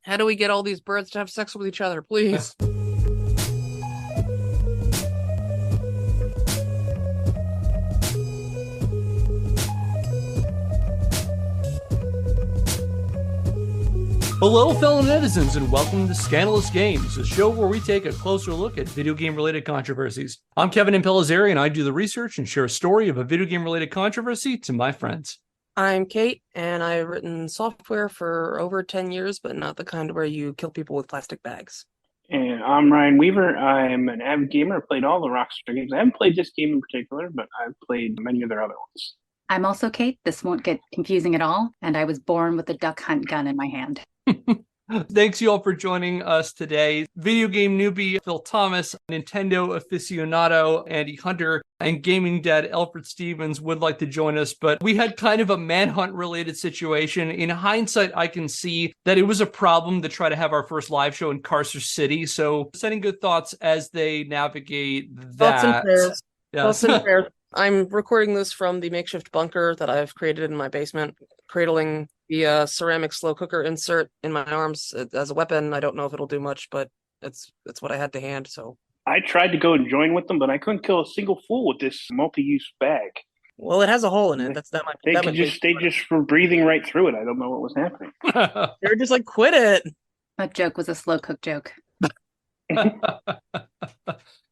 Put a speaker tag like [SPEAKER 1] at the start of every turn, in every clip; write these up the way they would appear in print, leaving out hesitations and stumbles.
[SPEAKER 1] How do we get all these birds to have sex with each other, please?
[SPEAKER 2] Hello, fellow netizens, and welcome to Scandalous Games, a show where we take a closer look at video game-related controversies. I'm Kevin Impellizeri, and I do the research and share a story of a video game-related controversy to my friends.
[SPEAKER 1] I'm Kate, and I've written software for over 10 years, but not the kind where you kill people with plastic bags.
[SPEAKER 3] And I'm Ryan Weaver. I'm an avid gamer. I've played all the Rockstar games. I haven't played this game in particular, but I've played many of their other ones.
[SPEAKER 4] I'm also Kate. This won't get confusing at all. And I was born with a duck hunt gun in my hand.
[SPEAKER 2] Thanks you all for joining us today. Video game newbie Phil Thomas, Nintendo aficionado Andy Hunter, and gaming dad Alfred Stevens would like to join us, but we had kind of a Manhunt related situation. In hindsight, I can see that it was a problem to try to have our first live show in Carcer City, so sending good thoughts as they navigate that.
[SPEAKER 1] Thoughts and prayers.
[SPEAKER 2] Yes.
[SPEAKER 1] Thoughts and prayers. I'm recording this from the makeshift bunker that I've created in my basement, cradling the ceramic slow cooker insert in my arms as a weapon. I don't know if it'll do much, but it's what I had to hand. So
[SPEAKER 3] I tried to go and join with them, but I couldn't kill a single fool with this multi-use bag.
[SPEAKER 1] well, it has a hole in it. That might
[SPEAKER 3] They just were breathing right through it. I don't know what was happening.
[SPEAKER 1] They're just like, quit it.
[SPEAKER 4] That joke was a slow cook joke.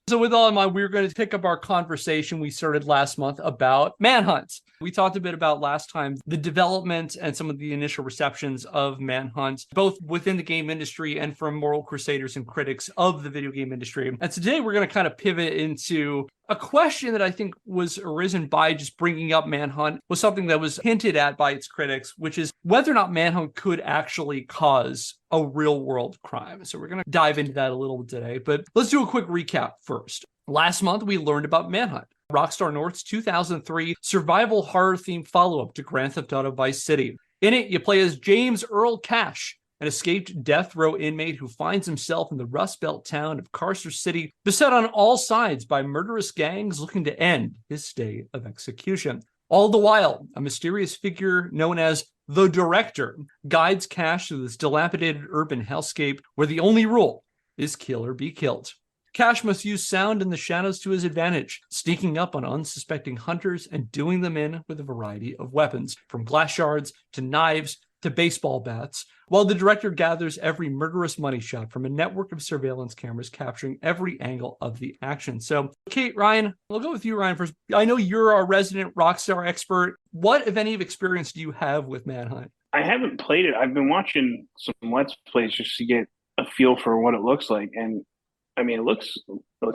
[SPEAKER 2] So with all in mind, we're going to pick up our conversation we started last month about Manhunt. We talked a bit about last time the development and some of the initial receptions of Manhunt, both within the game industry and from moral crusaders and critics of the video game industry. And today we're going to kind of pivot into a question that I think was arisen by just bringing up Manhunt, was something that was hinted at by its critics, which is whether or not Manhunt could actually cause a real world crime. So we're going to dive into that a little bit today, but let's do a quick recap first. Last month, we learned about Manhunt, Rockstar North's 2003 survival horror themed follow-up to Grand Theft Auto Vice City. In it, you play as James Earl Cash, an escaped death row inmate who finds himself in the Rust Belt town of Carcer City, beset on all sides by murderous gangs looking to end his stay of execution. All the while, a mysterious figure known as the Director guides Cash through this dilapidated urban hellscape where the only rule is kill or be killed. Cash must use sound in the shadows to his advantage, sneaking up on unsuspecting hunters and doing them in with a variety of weapons, from glass shards to knives to baseball bats, while the Director gathers every murderous money shot from a network of surveillance cameras capturing every angle of the action. So, Kate, Ryan, we'll go with you, Ryan, first. I know you're our resident Rockstar expert. What, if any, of experience do you have with Manhunt?
[SPEAKER 3] I haven't played it. I've been watching some Let's Plays just to get a feel for what it looks like. And I mean, it looks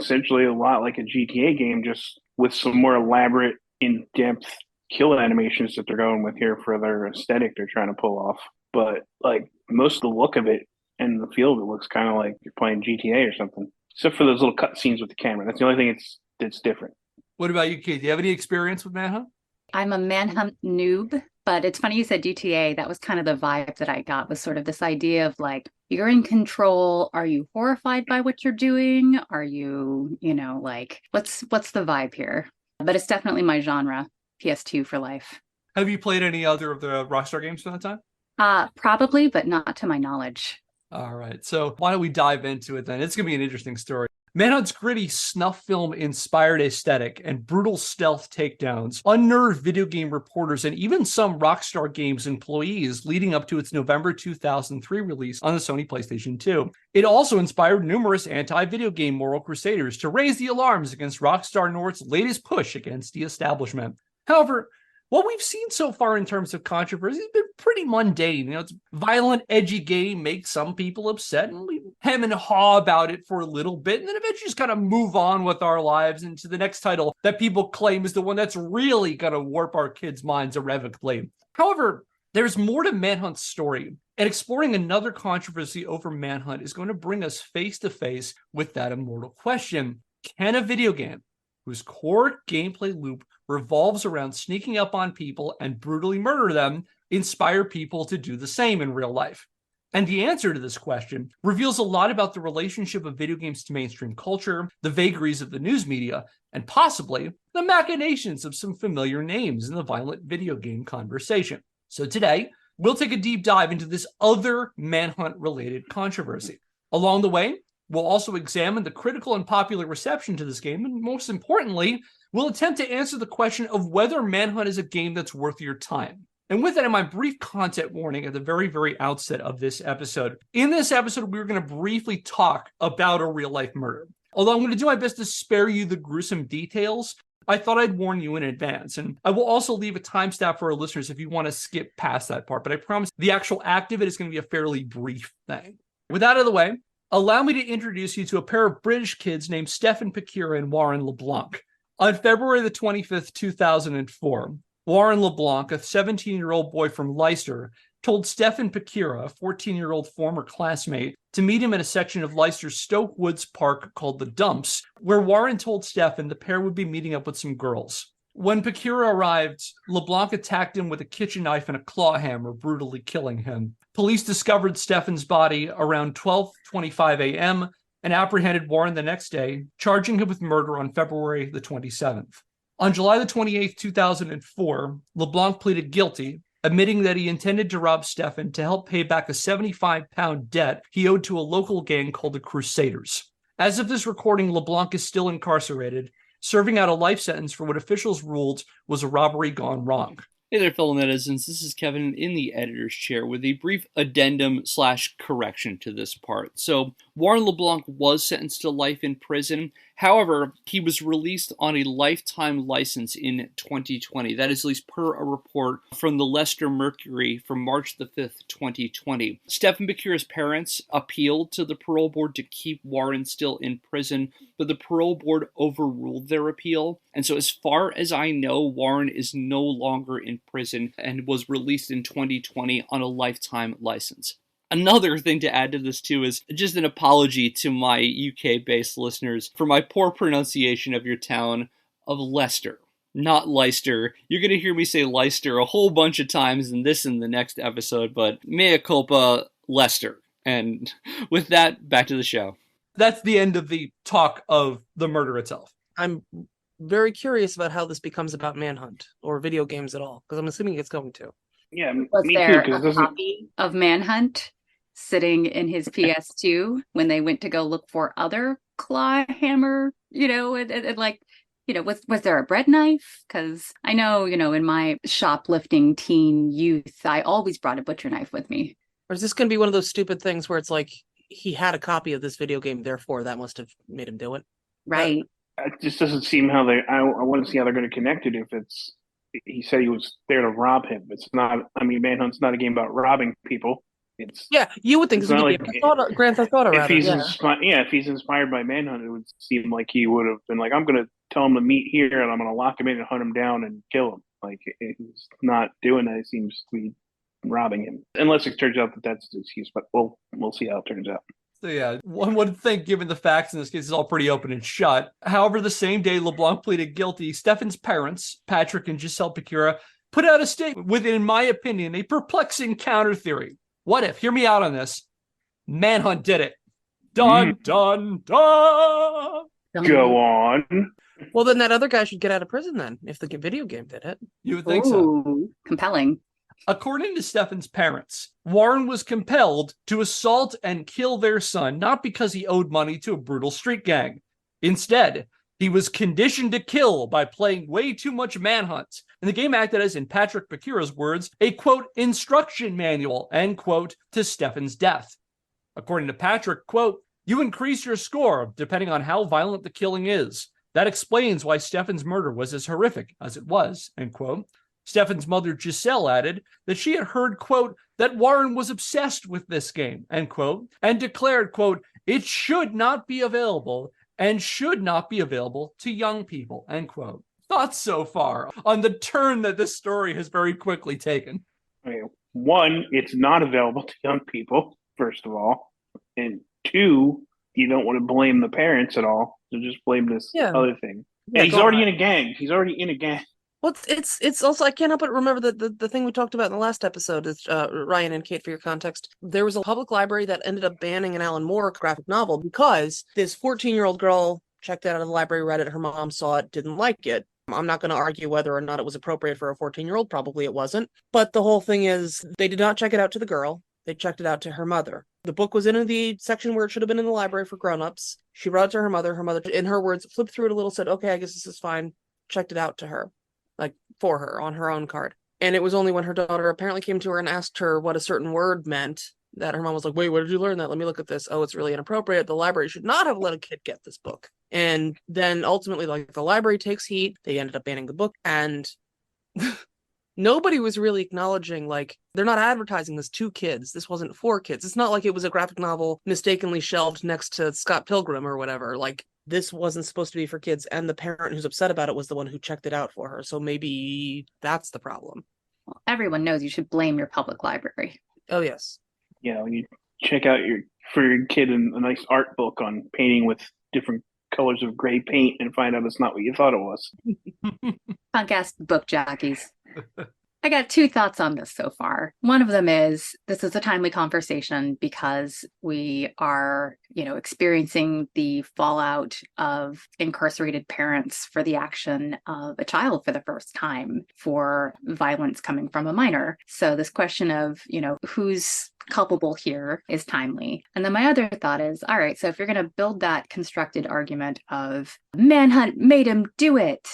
[SPEAKER 3] essentially a lot like a GTA game, just with some more elaborate, in-depth kill animations that they're going with here for their aesthetic they're trying to pull off. But like most of the look of it and the feel of it looks kind of like you're playing GTA or something, except for those little cut scenes with the camera. That's the only thing that's different.
[SPEAKER 2] What about you, Kate? Do you have any experience with Manhunt?
[SPEAKER 4] I'm a Manhunt noob, but it's funny you said GTA. That was kind of the vibe that I got, was sort of this idea of like, you're in control. Are you horrified by what you're doing? Are you, like, what's the vibe here? But it's definitely my genre. PS2 for life.
[SPEAKER 2] Have you played any other of the Rockstar games from that time?
[SPEAKER 4] Probably, but not to my knowledge.
[SPEAKER 2] All right, so why don't we dive into it then? It's going to be an interesting story. Manhunt's gritty snuff film-inspired aesthetic and brutal stealth takedowns unnerved video game reporters and even some Rockstar Games employees leading up to its November 2003 release on the Sony PlayStation 2. It also inspired numerous anti-video game moral crusaders to raise the alarms against Rockstar North's latest push against the establishment. However, what we've seen so far in terms of controversy has been pretty mundane. It's a violent, edgy game, makes some people upset, and we hem and haw about it for a little bit, and then eventually just kind of move on with our lives into the next title that people claim is the one that's really going to warp our kids' minds irrevocably. However, there's more to Manhunt's story, and exploring another controversy over Manhunt is going to bring us face to face with that immortal question: can a video game whose core gameplay loop revolves around sneaking up on people and brutally murder them inspire people to do the same in real life? And the answer to this question reveals a lot about the relationship of video games to mainstream culture, the vagaries of the news media, and possibly the machinations of some familiar names in the violent video game conversation. So today, we'll take a deep dive into this other Manhunt-related controversy. Along the way, we'll also examine the critical and popular reception to this game, and most importantly, we'll attempt to answer the question of whether Manhunt is a game that's worth your time. And with that, in my brief content warning at the very, very outset of this episode, in this episode, we're going to briefly talk about a real-life murder. Although I'm going to do my best to spare you the gruesome details, I thought I'd warn you in advance. And I will also leave a timestamp for our listeners if you want to skip past that part. But I promise the actual act of it is going to be a fairly brief thing. With that out of the way, allow me to introduce you to a pair of British kids named Stefan Pecura and Warren LeBlanc. On February the 25th, 2004, Warren LeBlanc, a 17-year-old boy from Leicester, told Stefan Pecura, a 14-year-old former classmate, to meet him at a section of Leicester's Stoke Woods Park called The Dumps, where Warren told Stefan the pair would be meeting up with some girls. When Pecura arrived, LeBlanc attacked him with a kitchen knife and a claw hammer, brutally killing him. Police discovered Stefan's body around 12:25 a.m. and apprehended Warren the next day, charging him with murder on February the 27th. On July the 28th, 2004, LeBlanc pleaded guilty, admitting that he intended to rob Stefan to help pay back a 75-pound debt he owed to a local gang called the Crusaders. As of this recording, LeBlanc is still incarcerated, serving out a life sentence for what officials ruled was a robbery gone wrong.
[SPEAKER 5] Hey there, fellow netizens. This is Kevin in the editor's chair with a brief addendum/correction to this part. So, Warren LeBlanc was sentenced to life in prison. However, he was released on a lifetime license in 2020. That is at least per a report from the Leicester Mercury from March the 5th, 2020. Stefan Pecura's parents appealed to the parole board to keep Warren still in prison, but the parole board overruled their appeal. And so as far as I know, Warren is no longer in prison and was released in 2020 on a lifetime license. Another thing to add to this, too, is just an apology to my UK-based listeners for my poor pronunciation of your town of Leicester, not Leicester. You're going to hear me say Leicester a whole bunch of times in this and the next episode, but mea culpa, Leicester. And with that, back to the show.
[SPEAKER 2] That's the end of the talk of the murder itself.
[SPEAKER 1] I'm very curious about how this becomes about Manhunt or video games at all, because I'm assuming it's going to.
[SPEAKER 3] Yeah,
[SPEAKER 4] Was
[SPEAKER 3] me
[SPEAKER 4] there
[SPEAKER 3] too. Because
[SPEAKER 4] a copy of Manhunt sitting in his PS2 when they went to go look for other claw hammer, and like, was there a bread knife? Because I know, in my shoplifting teen youth, I always brought a butcher knife with me.
[SPEAKER 1] Or is this going to be one of those stupid things where it's like he had a copy of this video game, therefore that must have made him do it?
[SPEAKER 4] Right.
[SPEAKER 3] it just doesn't seem how they. I want to see how they're going to connect it. If it's, he said he was there to rob him. It's not. I mean, Manhunt's not a game about robbing people. It's
[SPEAKER 1] You would think
[SPEAKER 3] it's
[SPEAKER 1] this would
[SPEAKER 3] not
[SPEAKER 1] be
[SPEAKER 3] like-
[SPEAKER 1] a Grand Theft Auto.
[SPEAKER 3] if
[SPEAKER 1] Rather,
[SPEAKER 3] he's
[SPEAKER 1] yeah.
[SPEAKER 3] if he's inspired by Manhunt, it would seem like he would have been like, I'm going to tell him to meet here, and I'm going to lock him in and hunt him down and kill him. Like, he's not doing that. He seems to be robbing him, unless it turns out that that's the excuse. But we'll see how it turns out.
[SPEAKER 2] So yeah, one would think, given the facts in this case, it's all pretty open and shut. However, the same day LeBlanc pleaded guilty, Stefan's parents, Patrick and Giselle Pecura, put out a statement with, in my opinion, a perplexing counter theory. What if, hear me out on this, Manhunt did it. Dun, dun, dun!
[SPEAKER 3] Go on.
[SPEAKER 1] Well, then that other guy should get out of prison then, if the video game did it.
[SPEAKER 2] You would think so.
[SPEAKER 4] Ooh, compelling.
[SPEAKER 2] According to Stefan's parents, Warren was compelled to assault and kill their son, not because he owed money to a brutal street gang. Instead, he was conditioned to kill by playing way too much Manhunt. And the game acted as, in Patrick Pecura's words, a, quote, instruction manual, end quote, to Stefan's death. According to Patrick, quote, you increase your score depending on how violent the killing is. That explains why Stefan's murder was as horrific as it was, end quote. Stefan's mother, Giselle, added that she had heard, quote, that Warren was obsessed with this game, end quote, and declared, quote, it should not be available and should not be available to young people, end quote. Thoughts so far on the turn that this story has very quickly taken?
[SPEAKER 3] Okay. One, it's not available to young people, first of all. And two, you don't want to blame the parents at all. So just blame this other thing.
[SPEAKER 1] Yeah,
[SPEAKER 3] he's already in a gang. He's already in a gang.
[SPEAKER 1] Well, it's also, I can't help but remember the thing we talked about in the last episode is, Ryan and Kate, for your context, there was a public library that ended up banning an Alan Moore graphic novel because this 14-year-old girl checked it out of the library, read it, her mom saw it, didn't like it. I'm not going to argue whether or not it was appropriate for a 14-year-old. Probably it wasn't. But the whole thing is they did not check it out to the girl. They checked it out to her mother. The book was in the section where it should have been in the library for grown-ups. She brought it to her mother. Her mother, in her words, flipped through it a little, said, okay, I guess this is fine. Checked it out to her, like for her on her own card. And it was only when her daughter apparently came to her and asked her what a certain word meant that her mom was like, wait, where did you learn that? Let me look at this. Oh, it's really inappropriate. The library should not have let a kid get this book. And then ultimately, like, the library takes heat. They ended up banning the book. And nobody was really acknowledging, like, they're not advertising this to kids. This wasn't for kids. It's not like it was a graphic novel mistakenly shelved next to Scott Pilgrim or whatever. Like, this wasn't supposed to be for kids. And the parent who's upset about it was the one who checked it out for her. So maybe that's the problem.
[SPEAKER 4] Well, everyone knows you should blame your public library.
[SPEAKER 1] Oh, yes.
[SPEAKER 3] You check out for your kid a nice art book on painting with different colors of gray paint and find out it's not what you thought it was.
[SPEAKER 4] Podcast book jockeys. I got 2 thoughts on this so far. One of them is this is a timely conversation because we are, experiencing the fallout of incarcerated parents for the action of a child for the first time for violence coming from a minor. So this question of, who's culpable here is timely. And then my other thought is, all right, so if you're going to build that constructed argument of Manhunt made him do it,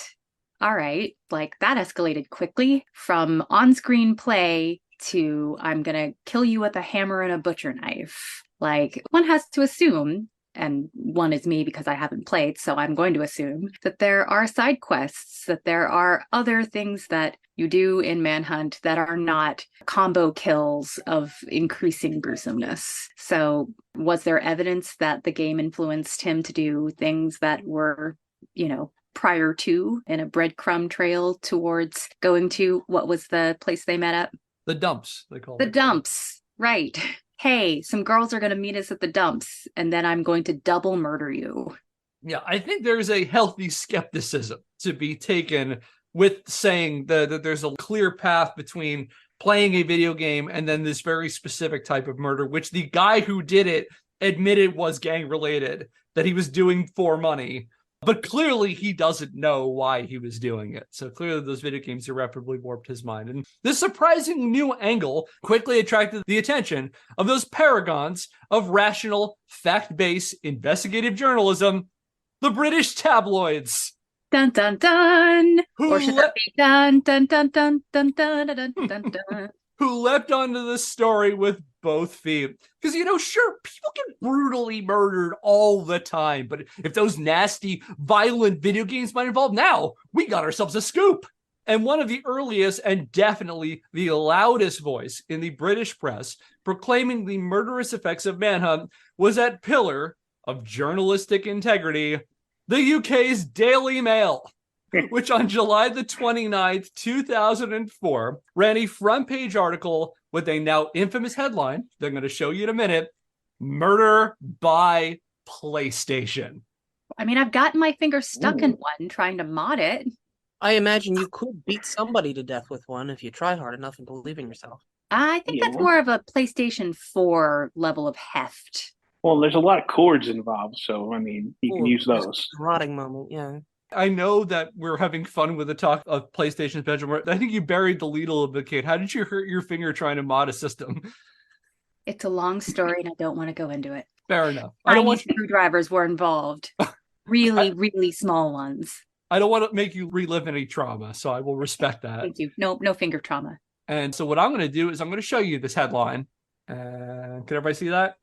[SPEAKER 4] all right, like that escalated quickly from on-screen play to I'm going to kill you with a hammer and a butcher knife. Like, one has to assume, and one is me because I haven't played, so I'm going to assume that there are side quests, that there are other things that you do in Manhunt that are not combo kills of increasing gruesomeness. So was there evidence that the game influenced him to do things that were, prior to in a breadcrumb trail towards going to, what was the place they met at?
[SPEAKER 2] The dumps, they call it.
[SPEAKER 4] The dumps, right. Hey, some girls are going to meet us at the dumps, and then I'm going to double murder you.
[SPEAKER 2] Yeah, I think there's a healthy skepticism to be taken with saying that there's a clear path between playing a video game and then this very specific type of murder, which the guy who did it admitted was gang related, that he was doing for money. But clearly he doesn't know why he was doing it. So clearly those video games irreparably warped his mind. And this surprising new angle quickly attracted the attention of those paragons of rational, fact-based investigative journalism, the British tabloids.
[SPEAKER 4] Dun dun dun.
[SPEAKER 2] Who
[SPEAKER 4] Or should that be dun dun dun dun dun dun dun dun dun.
[SPEAKER 2] Who leapt onto the story with both feet. Because, sure, people get brutally murdered all the time, but if those nasty, violent video games might involve, now we got ourselves a scoop. And one of the earliest and definitely the loudest voice in the British press proclaiming the murderous effects of Manhunt was that pillar of journalistic integrity, the UK's Daily Mail, which on July the 29th, 2004, ran a front-page article with a now infamous headline that I'm going to show you in a minute, Murder by PlayStation.
[SPEAKER 4] I mean, I've gotten my finger stuck in one trying to mod it.
[SPEAKER 1] I imagine you could beat somebody to death with one if you try hard enough and believe in yourself.
[SPEAKER 4] I think that's more of a PlayStation 4 level of heft.
[SPEAKER 3] Well, there's a lot of chords involved, so, you can use those.
[SPEAKER 1] Rotting moment, yeah.
[SPEAKER 2] I know that we're having fun with the talk of PlayStation's bedroom. I think you buried the lead a little bit, Kate. How did you hurt your finger trying to mod a system?
[SPEAKER 4] It's a long story, and I don't want to go into it.
[SPEAKER 2] Fair enough. I don't want
[SPEAKER 4] screwdrivers were involved. Really, really small ones.
[SPEAKER 2] I don't want to make you relive any trauma, so I will respect that.
[SPEAKER 4] Thank you. No finger trauma.
[SPEAKER 2] And so what I'm going to do is I'm going to show you this headline. Can everybody see that?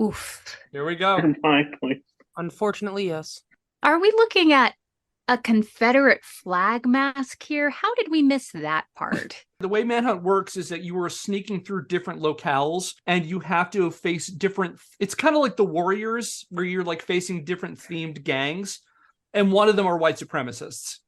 [SPEAKER 4] Oof.
[SPEAKER 2] Here we go.
[SPEAKER 1] Unfortunately, yes.
[SPEAKER 4] Are we looking at a Confederate flag mask here? How did we miss that part?
[SPEAKER 2] The way Manhunt works is that you are sneaking through different locales and you have to face different... It's kind of like the Warriors, where you're like facing different themed gangs. And one of them are white supremacists.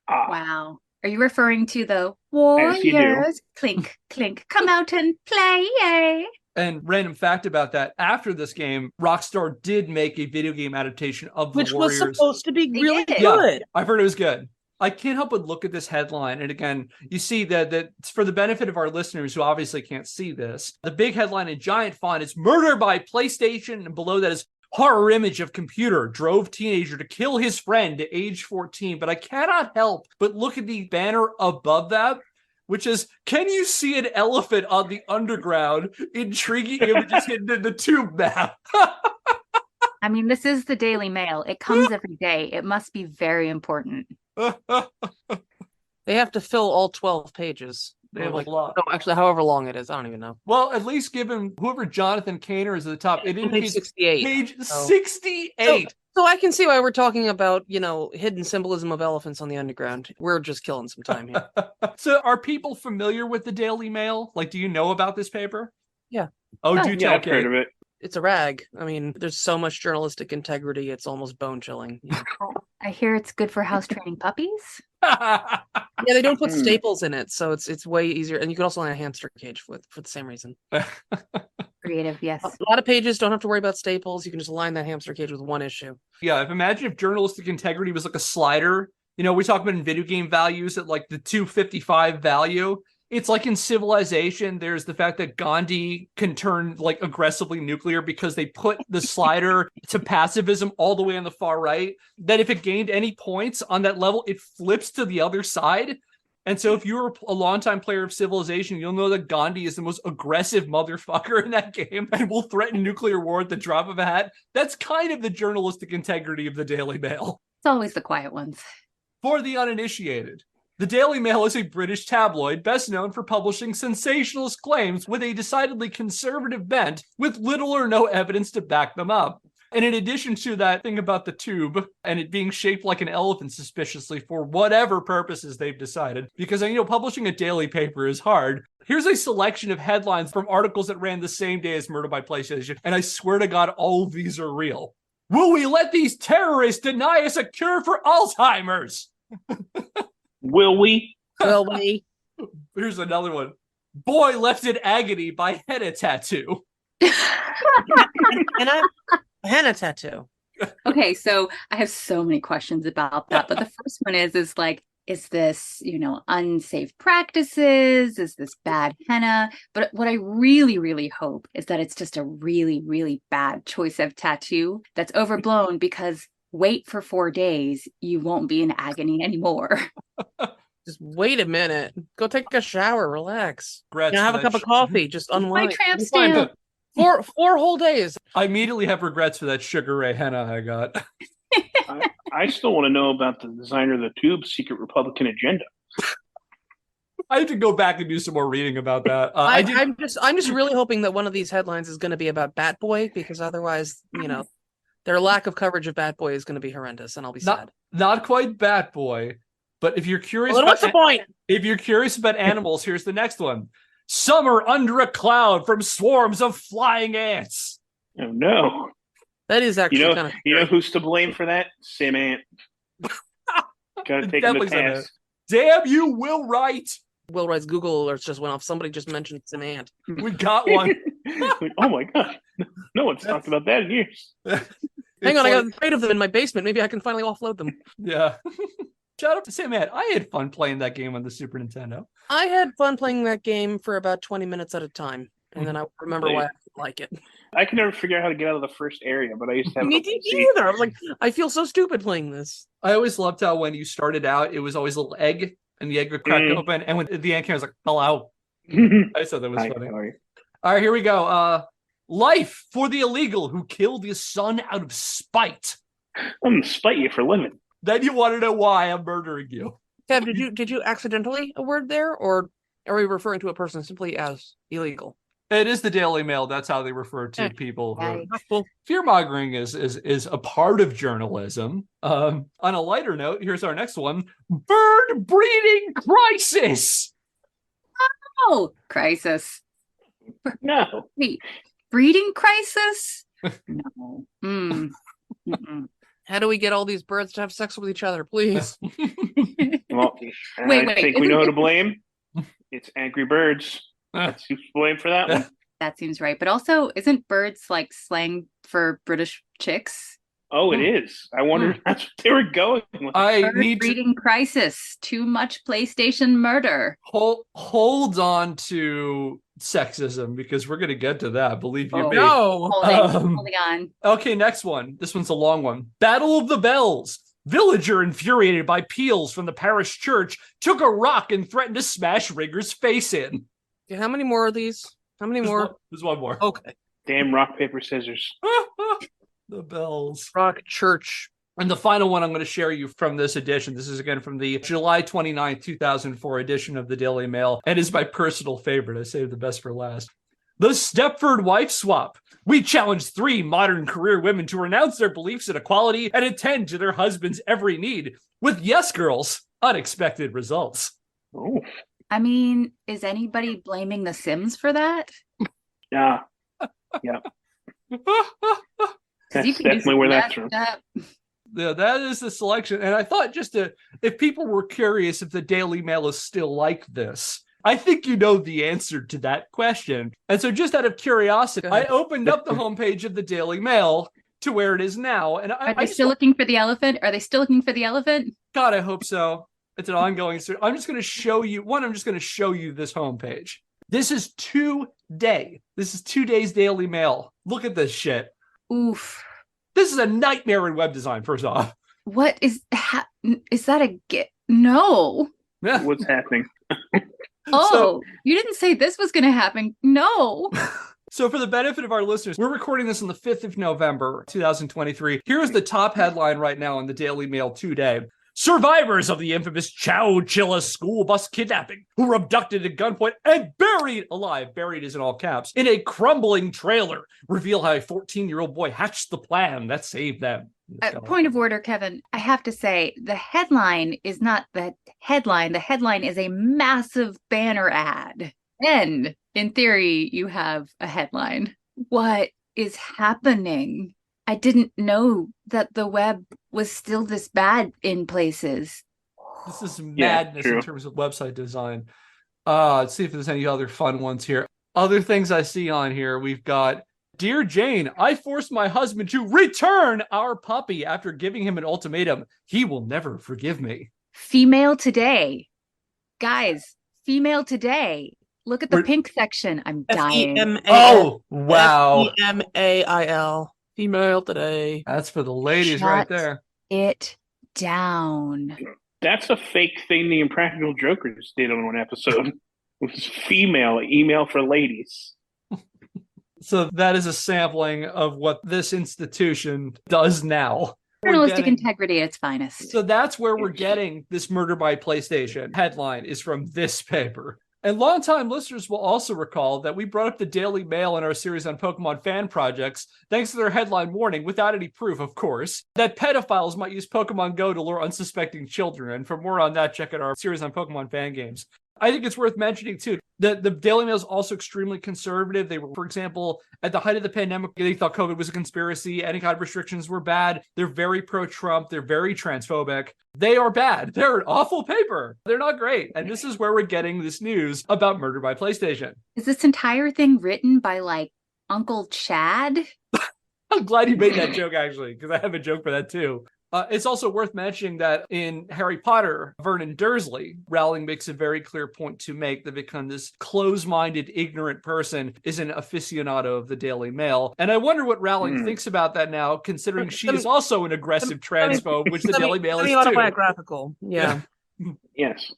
[SPEAKER 4] Wow. Are you referring to the Warriors? Clink, clink, come out and play, yay!
[SPEAKER 2] And random fact about that, after this game, Rockstar did make a video game adaptation of the Warriors.
[SPEAKER 1] Which was supposed to be really good.
[SPEAKER 2] Yeah, I've heard it was good. I can't help but look at this headline. And again, you see that it's for the benefit of our listeners who obviously can't see this. The big headline in giant font is Murder by PlayStation. And below that is horror image of computer drove teenager to kill his friend at age 14. But I cannot help but look at the banner above that, which is, can you see an elephant on the underground? Intriguing images hidden in the tube map.
[SPEAKER 4] I mean, this is the Daily Mail. It comes every day. It must be very important.
[SPEAKER 1] They have to fill all 12 pages.
[SPEAKER 2] They have
[SPEAKER 1] like,
[SPEAKER 2] a lot.
[SPEAKER 1] No, actually, however long it is, I don't even know.
[SPEAKER 2] Well, at least given whoever Jonathan Kaner is at the top, it
[SPEAKER 1] Page
[SPEAKER 2] indicates
[SPEAKER 1] 68.
[SPEAKER 2] page 68.
[SPEAKER 1] So I can see why we're talking about, hidden symbolism of elephants on the underground. We're just killing some time here.
[SPEAKER 2] So are people familiar with the Daily Mail? Like, do you know about this paper?
[SPEAKER 1] Yeah.
[SPEAKER 2] Oh, do
[SPEAKER 3] Yeah,
[SPEAKER 2] tell,
[SPEAKER 3] I've heard of it.
[SPEAKER 1] It's a rag. I mean, there's so much journalistic integrity, it's almost bone-chilling.
[SPEAKER 4] I hear it's good for house training puppies.
[SPEAKER 1] Yeah, they don't put staples in it, so it's way easier. And you can also line a hamster cage for the same reason.
[SPEAKER 4] Creative, yes.
[SPEAKER 1] A lot of pages don't have to worry about staples. You can just line that hamster cage with one issue.
[SPEAKER 2] Yeah, imagine if journalistic integrity was like a slider. We talk about in video game values at like the 255 value. It's like in Civilization, there's the fact that Gandhi can turn like aggressively nuclear because they put the slider to pacifism all the way on the far right. That if it gained any points on that level, it flips to the other side. And so if you're a longtime player of Civilization, you'll know that Gandhi is the most aggressive motherfucker in that game and will threaten nuclear war at the drop of a hat. That's kind of the journalistic integrity of the Daily Mail.
[SPEAKER 4] It's always the quiet ones.
[SPEAKER 2] For the uninitiated, the Daily Mail is a British tabloid best known for publishing sensationalist claims with a decidedly conservative bent with little or no evidence to back them up. And in addition to that thing about the tube and it being shaped like an elephant suspiciously for whatever purposes they've decided, because publishing a daily paper is hard. Here's a selection of headlines from articles that ran the same day as Murder by PlayStation, and I swear to God, all of these are real. Will we let these terrorists deny us a cure for Alzheimer's?
[SPEAKER 3] Will we?
[SPEAKER 1] Will we?
[SPEAKER 2] Here's another one. Boy left in agony by henna tattoo.
[SPEAKER 1] And a henna tattoo.
[SPEAKER 4] Okay, so I have so many questions about that. But the first one is like, is this, unsafe practices? Is this bad henna? But what I really, really hope is that it's just a really, really bad choice of tattoo that's overblown because wait for 4 days, you won't be in agony anymore.
[SPEAKER 1] Just wait a minute. Go take a shower. Relax.
[SPEAKER 2] Regrets
[SPEAKER 1] Have
[SPEAKER 2] for
[SPEAKER 1] a cup
[SPEAKER 2] that
[SPEAKER 1] of coffee. Just
[SPEAKER 4] My
[SPEAKER 1] unwind.
[SPEAKER 4] tramp
[SPEAKER 1] It's fine.
[SPEAKER 4] stamp.
[SPEAKER 1] Four whole days.
[SPEAKER 2] I immediately have regrets for that Sugar Ray henna I got.
[SPEAKER 3] I still want to know about the designer of the tube's secret Republican agenda.
[SPEAKER 2] I have to go back and do some more reading about that.
[SPEAKER 1] I'm just really hoping that one of these headlines is going to be about Bat Boy, because otherwise, their lack of coverage of Bat Boy is going to be horrendous, and I'll be sad.
[SPEAKER 2] Not quite Bat Boy, but if you're curious,
[SPEAKER 1] Well, what's the point?
[SPEAKER 2] If you're curious about animals, here's the next one: summer under a cloud from swarms of flying ants.
[SPEAKER 3] Oh no!
[SPEAKER 1] That is actually kind of.
[SPEAKER 3] You know who's to blame for that? Sam Ant. Gotta take him to
[SPEAKER 2] Definitely Sam Ant.
[SPEAKER 3] task.
[SPEAKER 2] Damn you, Will Wright!
[SPEAKER 1] Will Wright's Google alerts just went off. Somebody just mentioned some ant.
[SPEAKER 2] We got one.
[SPEAKER 3] Oh my god! No one's talked about that in years.
[SPEAKER 1] Hang on, I got 8 of them in my basement. Maybe I can finally offload them.
[SPEAKER 2] Yeah. Shout out to Sam Ant. I had fun playing that game on the Super Nintendo.
[SPEAKER 1] I had fun playing that game for about 20 minutes at a time, and then I remember why I didn't like it.
[SPEAKER 3] I can never figure out how to get out of the first area, but I used to have.
[SPEAKER 1] Me
[SPEAKER 3] a PC.
[SPEAKER 1] either. I was like, I feel so stupid playing this.
[SPEAKER 2] I always loved how when you started out, it was always a little egg, and the egg would crack open, and when the ant came, I was like, hello. I thought that was
[SPEAKER 3] Hi,
[SPEAKER 2] funny.
[SPEAKER 3] how are you?
[SPEAKER 2] All right, here we go. Life for the illegal who killed his son out of spite.
[SPEAKER 3] I'm gonna spite you for living.
[SPEAKER 2] Then you want to know why I'm murdering you.
[SPEAKER 1] Kev, did you accidentally a word there, or are we referring to a person simply as illegal?
[SPEAKER 2] It is the Daily Mail. That's how they refer to people.
[SPEAKER 4] Right.
[SPEAKER 1] Well,
[SPEAKER 2] Fear-mongering is a part of journalism. On a lighter note, here's our next one. Bird breeding crisis.
[SPEAKER 4] Oh, crisis.
[SPEAKER 3] No.
[SPEAKER 4] Wait, breeding crisis? No. Mm-mm.
[SPEAKER 1] how do we get all these birds to have sex with each other, please?
[SPEAKER 3] Well,
[SPEAKER 4] Wait,
[SPEAKER 3] I think we know who to blame. It's Angry Birds. That's who's to blame for that one.
[SPEAKER 4] That seems right. But also, isn't birds like slang for British chicks?
[SPEAKER 3] Oh, it is. I wondered if that's what they were going with.
[SPEAKER 2] I
[SPEAKER 4] Bird
[SPEAKER 2] need to
[SPEAKER 4] breeding crisis. Too much PlayStation murder.
[SPEAKER 2] hold on to sexism because we're going to get to that. Believe you
[SPEAKER 4] Oh.
[SPEAKER 2] me.
[SPEAKER 1] No.
[SPEAKER 4] Holding on.
[SPEAKER 2] Okay, next one. This one's a long one. Battle of the Bells. Villager, infuriated by peals from the parish church, took a rock and threatened to smash Rigger's face in.
[SPEAKER 1] Okay, how many more of these? How many more?
[SPEAKER 2] There's one more.
[SPEAKER 1] Okay.
[SPEAKER 3] Damn rock, paper, scissors.
[SPEAKER 2] The Bells.
[SPEAKER 1] Rock Church.
[SPEAKER 2] And the final one I'm going to share you from this edition. This is again from the July 29th, 2004 edition of the Daily Mail, and is my personal favorite. I saved the best for last. The Stepford wife swap. We challenge 3 modern career women to renounce their beliefs in equality and attend to their husband's every need. With Yes Girls, unexpected results.
[SPEAKER 3] Oh,
[SPEAKER 4] I mean, is anybody blaming The Sims for that?
[SPEAKER 3] yeah. Yeah.
[SPEAKER 4] 'Cause you
[SPEAKER 3] That's
[SPEAKER 4] can do
[SPEAKER 3] definitely
[SPEAKER 4] some
[SPEAKER 3] where that's
[SPEAKER 4] messed
[SPEAKER 3] from.
[SPEAKER 4] up-
[SPEAKER 2] Yeah, that is the selection. And I thought if people were curious if the Daily Mail is still like this, I think you know the answer to that question. And so just out of curiosity, I opened up the homepage of the Daily Mail to where it is now. And
[SPEAKER 4] Are they still looking for the elephant? Are they still looking for the elephant?
[SPEAKER 2] God, I hope so. It's an ongoing series. I'm just going to show you this homepage. This is today. This is today's Daily Mail. Look at this shit.
[SPEAKER 4] Oof.
[SPEAKER 2] This is a nightmare in web design, first off.
[SPEAKER 4] What is that a get? No.
[SPEAKER 2] Yeah.
[SPEAKER 3] What's happening?
[SPEAKER 4] Oh, you didn't say this was going to happen. No.
[SPEAKER 2] So for the benefit of our listeners, we're recording this on the 5th of November, 2023. Here's the top headline right now in the Daily Mail today. Survivors of the infamous Chowchilla school bus kidnapping, who were abducted at gunpoint and buried alive, buried is in all caps, in a crumbling trailer, reveal how a 14-year-old boy hatched the plan that saved them.
[SPEAKER 4] Point of order, Kevin. I have to say, the headline is not the headline. The headline is a massive banner ad. And in theory, you have a headline. What is happening? I didn't know that the web was still this bad in places.
[SPEAKER 2] This is madness in terms of website design. Let's see if there's any other fun ones here. Other things I see on here, we've got, Dear Jane, I forced my husband to return our puppy after giving him an ultimatum. He will never forgive me.
[SPEAKER 4] Female Today. Guys, Female Today. Look at the pink section. I'm dying.
[SPEAKER 2] Oh, wow.
[SPEAKER 1] Femail. Female Today.
[SPEAKER 2] That's for the ladies
[SPEAKER 4] Shut
[SPEAKER 2] right there.
[SPEAKER 4] it down.
[SPEAKER 3] That's a fake thing the Impractical Jokers did on one episode. It was female email for ladies.
[SPEAKER 2] So that is a sampling of what this institution does now.
[SPEAKER 4] Journalistic integrity at its finest.
[SPEAKER 2] So that's where we're getting this murder by PlayStation headline is from this paper. And longtime listeners will also recall that we brought up the Daily Mail in our series on Pokemon fan projects, thanks to their headline warning, without any proof, of course, that pedophiles might use Pokemon Go to lure unsuspecting children. And for more on that, check out our series on Pokemon fan games. I think it's worth mentioning, too, that the Daily Mail is also extremely conservative. They were, for example, at the height of the pandemic, they thought COVID was a conspiracy. Any kind of restrictions were bad. They're very pro-Trump. They're very transphobic. They are bad. They're an awful paper. They're not great. And this is where we're getting this news about murder by PlayStation.
[SPEAKER 4] Is this entire thing written by, like, Uncle Chad?
[SPEAKER 2] I'm glad you made that joke, actually, because I have a joke for that, too. It's also worth mentioning that in Harry Potter, Vernon Dursley, Rowling makes a very clear point to make that become this close-minded, ignorant person is an aficionado of the Daily Mail. And I wonder what Rowling thinks about that now, considering she is also an aggressive transphobe, which the Daily Mail is too.
[SPEAKER 1] Autobiographical, yeah.
[SPEAKER 3] Yes.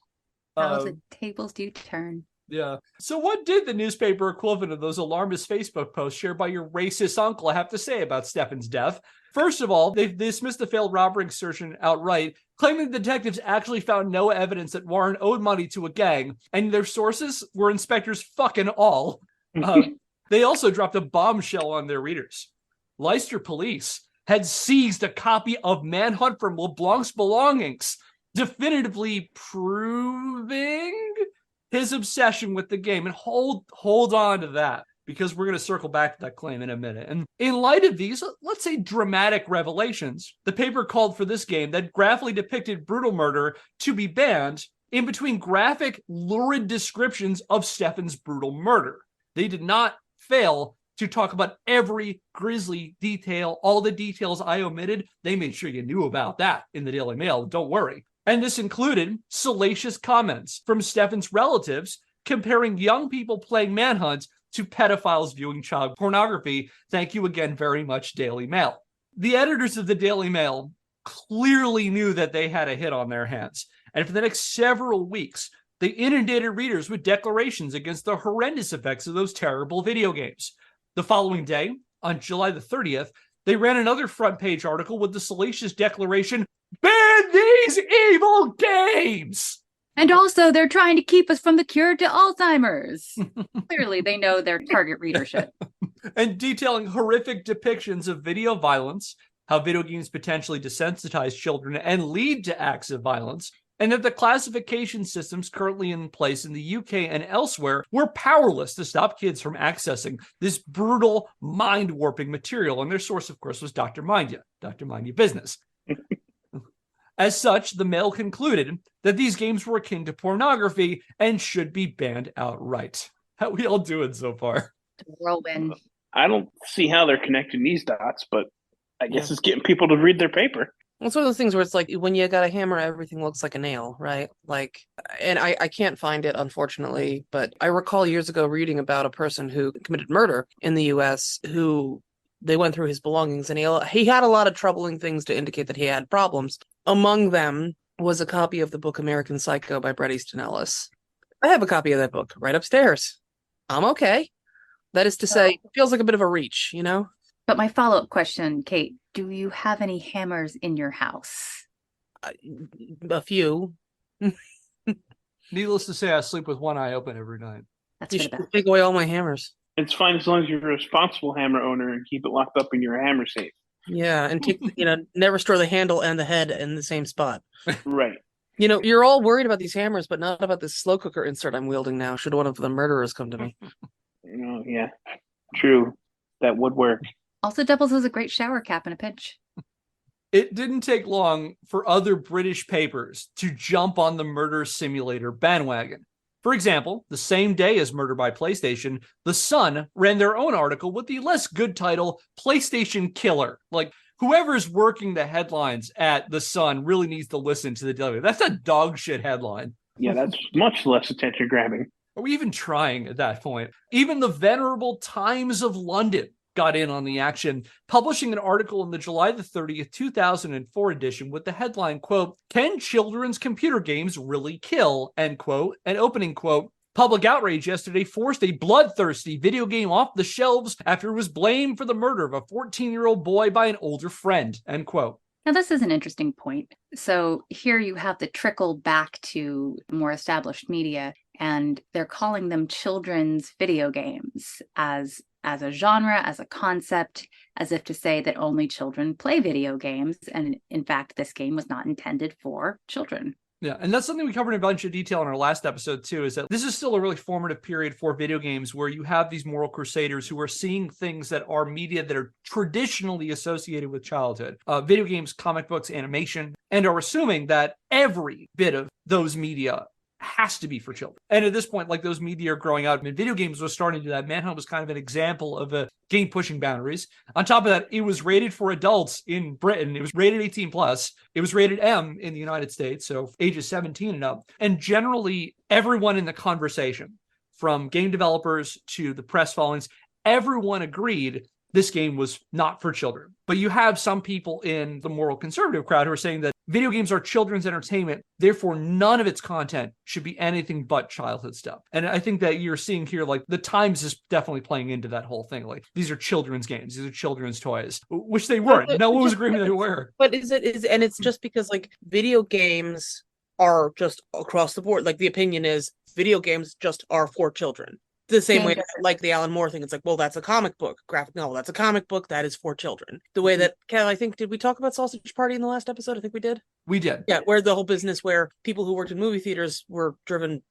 [SPEAKER 4] How the tables do turn.
[SPEAKER 2] Yeah. So what did the newspaper equivalent of those alarmist Facebook posts shared by your racist uncle have to say about Stefan's death? First of all, they dismissed the failed robbery assertion outright, claiming the detectives actually found no evidence that Warren owed money to a gang, and their sources were inspectors fucking all. They also dropped a bombshell on their readers. Leicester police had seized a copy of Manhunt from LeBlanc's belongings, definitively proving his obsession with the game. And hold on to that, because we're going to circle back to that claim in a minute. And in light of these, let's say, dramatic revelations, the paper called for this game that graphically depicted brutal murder to be banned in between graphic, lurid descriptions of Stefan's brutal murder. They did not fail to talk about every grisly detail, all the details I omitted. They made sure you knew about that in the Daily Mail. Don't worry. And this included salacious comments from Stefan's relatives comparing young people playing Manhunt to pedophiles viewing child pornography. Thank you again very much, Daily Mail. The editors of the Daily Mail clearly knew that they had a hit on their hands. And for the next several weeks, they inundated readers with declarations against the horrendous effects of those terrible video games. The following day, on July the 30th, they ran another front page article with the salacious declaration, "Ban these evil games!"
[SPEAKER 4] And also, they're trying to keep us from the cure to Alzheimer's. Clearly, they know their target readership.
[SPEAKER 2] And detailing horrific depictions of video violence, how video games potentially desensitize children and lead to acts of violence, and that the classification systems currently in place in the UK and elsewhere were powerless to stop kids from accessing this brutal, mind-warping material. And their source, of course, was Dr. Mindia, Dr. Mindia Business. As such, the Mail concluded that these games were akin to pornography and should be banned outright. How we all doing so far?
[SPEAKER 4] Whirlwind.
[SPEAKER 3] I don't see how they're connecting these dots, but I guess it's getting people to read their paper.
[SPEAKER 1] It's one of those things where it's like when you got a hammer, everything looks like a nail, right? Like, and I can't find it, unfortunately, but I recall years ago reading about a person who committed murder in the US who they went through his belongings and he had a lot of troubling things to indicate that he had problems. Among them was a copy of the book American Psycho by Bret Easton Ellis. I have a copy of that book right upstairs. I'm okay. That is to say, it feels like a bit of a reach, you know?
[SPEAKER 4] But my follow-up question, Kate, do you have any hammers in your house?
[SPEAKER 1] A few.
[SPEAKER 2] Needless to say, I sleep with one eye open every night.
[SPEAKER 4] That's
[SPEAKER 1] You
[SPEAKER 4] for the
[SPEAKER 1] should
[SPEAKER 4] best.
[SPEAKER 1] take away all my hammers.
[SPEAKER 3] It's fine as long as you're a responsible hammer owner and keep it locked up in your hammer safe.
[SPEAKER 1] Yeah, and take, never store the handle and the head in the same spot.
[SPEAKER 3] Right.
[SPEAKER 1] You're all worried about these hammers, but not about this slow cooker insert I'm wielding now, should one of the murderers come to me.
[SPEAKER 3] Yeah. True. That would work.
[SPEAKER 4] Also doubles as a great shower cap in a pinch.
[SPEAKER 2] It didn't take long for other British papers to jump on the murder simulator bandwagon. For example, the same day as Murder by PlayStation, The Sun ran their own article with the less good title, PlayStation Killer. Like, whoever's working the headlines at The Sun really needs to listen to the Daily. That's a dog shit headline.
[SPEAKER 3] Yeah, that's much less attention grabbing.
[SPEAKER 2] Are we even trying at that point? Even the venerable Times of London got in on the action, publishing an article in the July the 30th, 2004 edition with the headline, quote, "Can children's computer games really kill?" End quote. And opening quote, "Public outrage yesterday forced a bloodthirsty video game off the shelves after it was blamed for the murder of a 14-year-old boy by an older friend." End quote.
[SPEAKER 4] Now, this is an interesting point. So here you have the trickle back to more established media, and they're calling them children's video games as a genre, as a concept, as if to say that only children play video games. And in fact, this game was not intended for children.
[SPEAKER 2] Yeah, and that's something we covered in a bunch of detail in our last episode, too, is that this is still a really formative period for video games where you have these moral crusaders who are seeing things that are media that are traditionally associated with childhood. Video games, comic books, animation, and are assuming that every bit of those media has to be for children. And at this point, like, those media are growing out. I mean, video games was starting to do that. Manhunt was kind of an example of a game pushing boundaries. On top of that, it was rated for adults in Britain. It was rated 18 plus. It was rated M in the United States, so ages 17 and up. And generally, everyone in the conversation, from game developers to the press followings, everyone agreed this game was not for children. But you have some people in the moral conservative crowd who are saying that video games are children's entertainment, therefore none of its content should be anything but childhood stuff. And I think that you're seeing here, like, the Times is definitely playing into that whole thing. Like, these are children's games, these are children's toys, which they weren't. No one was agreeing they were.
[SPEAKER 1] But and it's just because, like, video games are just across the board. Like, the opinion is video games just are for children. The same way, like the Alan Moore thing, it's like, well, that's a comic book. Graphic novel, that's a comic book. That is for children. The way that, Kev, I think, did we talk about Sausage Party in the last episode? I think we did.
[SPEAKER 2] We did.
[SPEAKER 1] Yeah, where the whole business where people who worked in movie theaters were driven,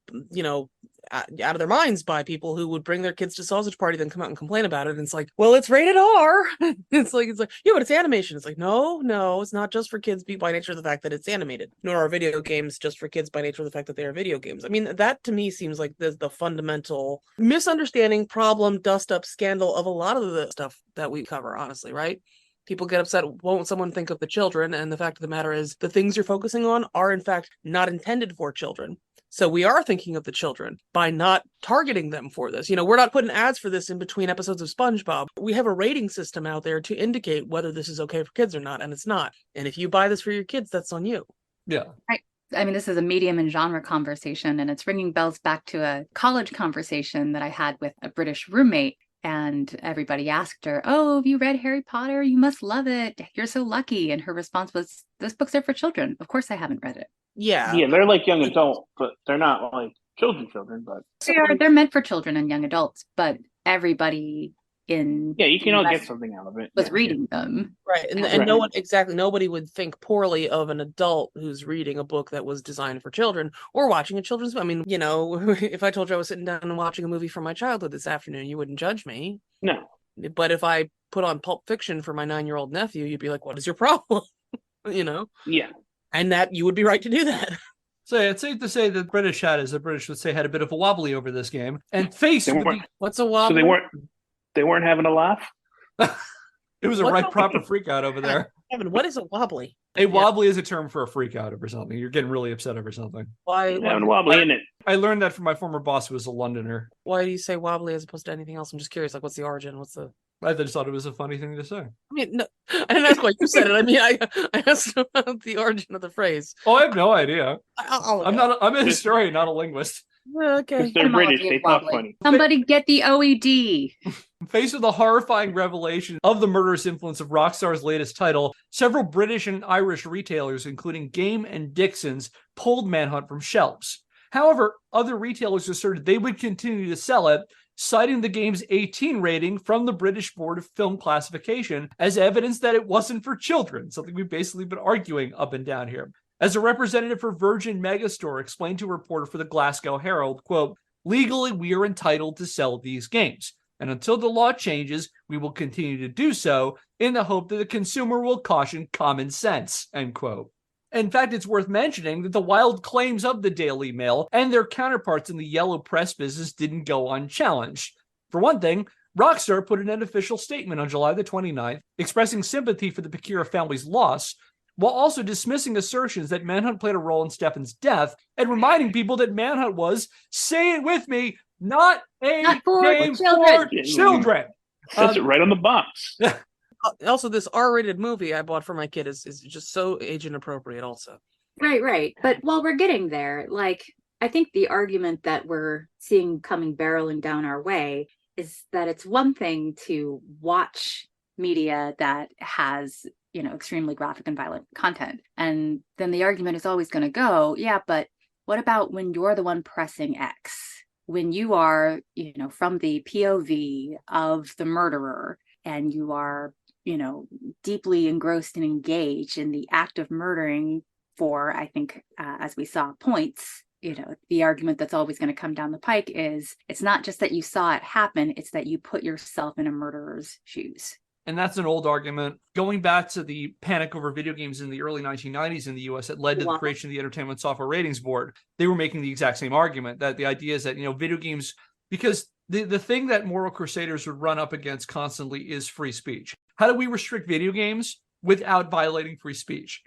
[SPEAKER 1] out of their minds by people who would bring their kids to Sausage Party, then come out and complain about it. And it's like, well, it's rated R. It's like, yeah, but it's animation. It's like, no, it's not just for kids by nature of the fact that it's animated. Nor are video games just for kids by nature of the fact that they are video games. I mean, that to me seems like the fundamental misunderstanding, problem, dust up, scandal of a lot of the stuff that we cover, honestly, right? People get upset, won't someone think of the children? And the fact of the matter is, the things you're focusing on are in fact not intended for children. So we are thinking of the children by not targeting them for this. We're not putting ads for this in between episodes of SpongeBob. We have a rating system out there to indicate whether this is okay for kids or not, and it's not. And if you buy this for your kids, that's on you.
[SPEAKER 2] Yeah.
[SPEAKER 4] Right. I mean, this is a medium and genre conversation, and it's ringing bells back to a college conversation that I had with a British roommate. And everybody asked her, oh, have you read Harry Potter? You must love it. You're so lucky. And her response was, those books are for children. Of course I haven't read it.
[SPEAKER 1] Yeah.
[SPEAKER 3] Yeah, they're like young adult, but they're not like children, but
[SPEAKER 4] They're meant for children and young adults, but everybody in
[SPEAKER 3] you can all get something out of it.
[SPEAKER 4] was reading them.
[SPEAKER 1] Right. And
[SPEAKER 3] Right.
[SPEAKER 1] Nobody would think poorly of an adult who's reading a book that was designed for children or watching a children's. I mean, if I told you I was sitting down and watching a movie from my childhood this afternoon, you wouldn't judge me.
[SPEAKER 3] No.
[SPEAKER 1] But if I put on Pulp Fiction for my 9-year-old nephew, you'd be like, what is your problem?
[SPEAKER 3] Yeah.
[SPEAKER 1] And that you would be right to do that.
[SPEAKER 2] So it's safe to say that British had, as the British would say, had a bit of a wobbly over this game. And faced with the...
[SPEAKER 1] What's a wobbly?
[SPEAKER 3] So they weren't having a laugh?
[SPEAKER 2] It was a proper freak out over there.
[SPEAKER 1] Kevin, what is a wobbly?
[SPEAKER 2] A wobbly is a term for a freak out over something. You're getting really upset over something.
[SPEAKER 1] Why
[SPEAKER 3] Having wobbly in it.
[SPEAKER 2] I learned that from my former boss, who was a Londoner.
[SPEAKER 1] Why do you say wobbly as opposed to anything else? I'm just curious. Like, what's the origin?
[SPEAKER 2] I just thought it was a funny thing to say.
[SPEAKER 1] I mean, no, I didn't ask why you said it. I mean, I asked about the origin of the phrase.
[SPEAKER 2] Oh, I have no idea.
[SPEAKER 1] I'm
[SPEAKER 2] I'm a historian, not a linguist.
[SPEAKER 1] Okay.
[SPEAKER 3] Because they're British, they talk funny.
[SPEAKER 4] Somebody get the OED.
[SPEAKER 2] Faced with the horrifying revelation of the murderous influence of Rockstar's latest title, several British and Irish retailers, including Game and Dixon's, pulled Manhunt from shelves. However, other retailers asserted they would continue to sell it, citing the game's 18 rating from the British Board of Film Classification as evidence that it wasn't for children, something we've basically been arguing up and down here. As a representative for Virgin Megastore explained to a reporter for the Glasgow Herald, quote, legally, we are entitled to sell these games. And until the law changes, we will continue to do so in the hope that the consumer will caution common sense, end quote. In fact, it's worth mentioning that the wild claims of the Daily Mail and their counterparts in the yellow press business didn't go unchallenged. For one thing, Rockstar put in an official statement on July the 29th, expressing sympathy for the Bakira family's loss, while also dismissing assertions that Manhunt played a role in Stefan's death and reminding people that Manhunt was, say it with me, not a game for children.
[SPEAKER 3] That's it right on the box.
[SPEAKER 1] Also, this R-rated movie I bought for my kid is just so age inappropriate also.
[SPEAKER 6] Right. But while we're getting there, I think the argument that we're seeing coming barreling down our way is that it's one thing to watch media that has, extremely graphic and violent content. And then the argument is always going to go, yeah, but what about when you're the one pressing X? When you are, from the POV of the murderer and you are, deeply engrossed and engaged in the act of murdering for, I think, as we saw, points, the argument that's always going to come down the pike is it's not just that you saw it happen, it's that you put yourself in a murderer's shoes.
[SPEAKER 2] And that's an old argument. Going back to the panic over video games in the early 1990s in the US that led to the creation of the Entertainment Software Ratings Board, they were making the exact same argument, that the idea is that, video games, because the thing that moral crusaders would run up against constantly is free speech. How do we restrict video games without violating free speech?